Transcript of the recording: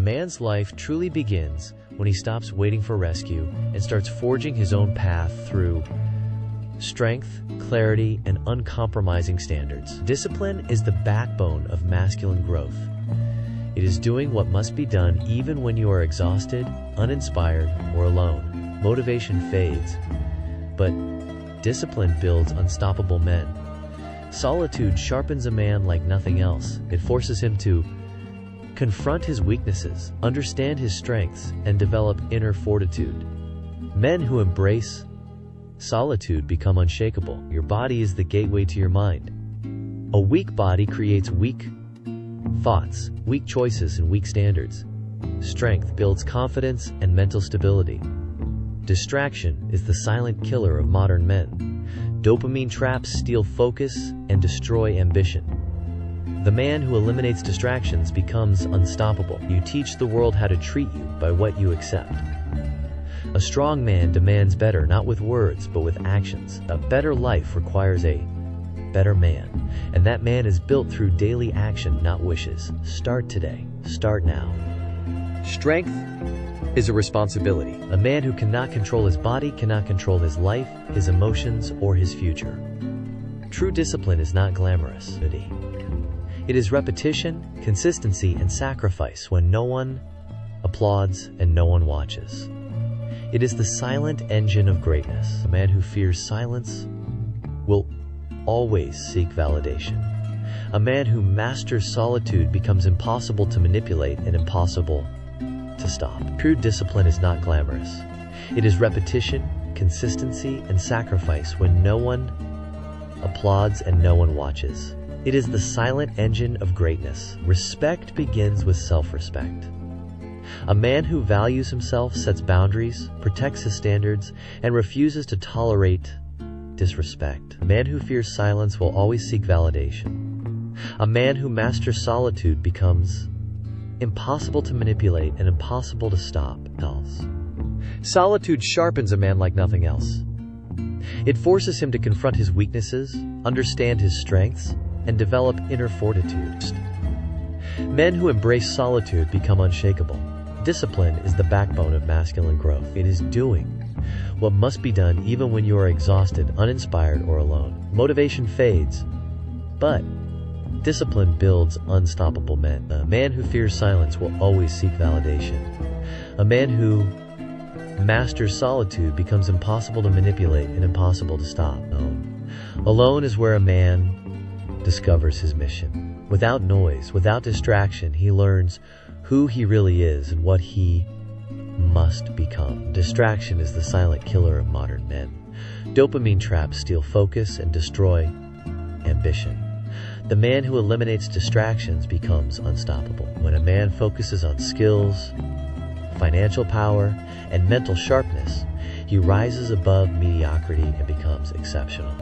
man's life truly begins when he stops waiting for rescue and starts forging his own path through strength, clarity, and uncompromising standards. Discipline is the backbone of masculine growth. It is doing what must be done even when you are exhausted, uninspired, or alone. Motivation fades, but discipline builds unstoppable men. Solitude sharpens a man like nothing else. It forces him to confront his weaknesses, understand his strengths, and develop inner fortitude. Men who embrace solitude become unshakable. Your body is the gateway to your mind. A weak body creates weak thoughts, weak choices, and weak standards. Strength builds confidence and mental stability. Distraction is the silent killer of modern men. Dopamine traps steal focus and destroy ambition. The man who eliminates distractions becomes unstoppable. You teach the world how to treat you by what you accept. A strong man demands better, not with words, but with actions. A better life requires a better man, and that man is built through daily action, not wishes. Start today. Start now. Strength is a responsibility. A man who cannot control his body cannot control his life, his emotions, or his future. True discipline is not glamorous. It is repetition, consistency, and sacrifice when no one applauds and no one watches. It is the silent engine of greatness. A man who fears silence will always seek validation. A man who masters solitude becomes impossible to manipulate and impossible to stop. True discipline is not glamorous. It is repetition, consistency, and sacrifice when no one applauds and no one watches. It is the silent engine of greatness. Respect begins with self-respect. A man who values himself sets boundaries, protects his standards, and refuses to tolerate disrespect. A man who fears silence will always seek validation. A man who masters solitude becomes impossible to manipulate and impossible to stop. Solitude sharpens a man like nothing else. It forces him to confront his weaknesses, understand his strengths, and develop inner fortitude. Men who embrace solitude become unshakable. Discipline is the backbone of masculine growth. It is doing what must be done even when you are exhausted, uninspired, or alone. Motivation fades, but discipline builds unstoppable men. A man who fears silence will always seek validation. A man who masters solitude becomes impossible to manipulate and impossible to stop. Alone is where a man discovers his mission. Without noise, without distraction, he learns who he really is and what he must become. Distraction is the silent killer of modern men. Dopamine traps steal focus and destroy ambition. The man who eliminates distractions becomes unstoppable. When a man focuses on skills, financial power, and mental sharpness, he rises above mediocrity and becomes exceptional.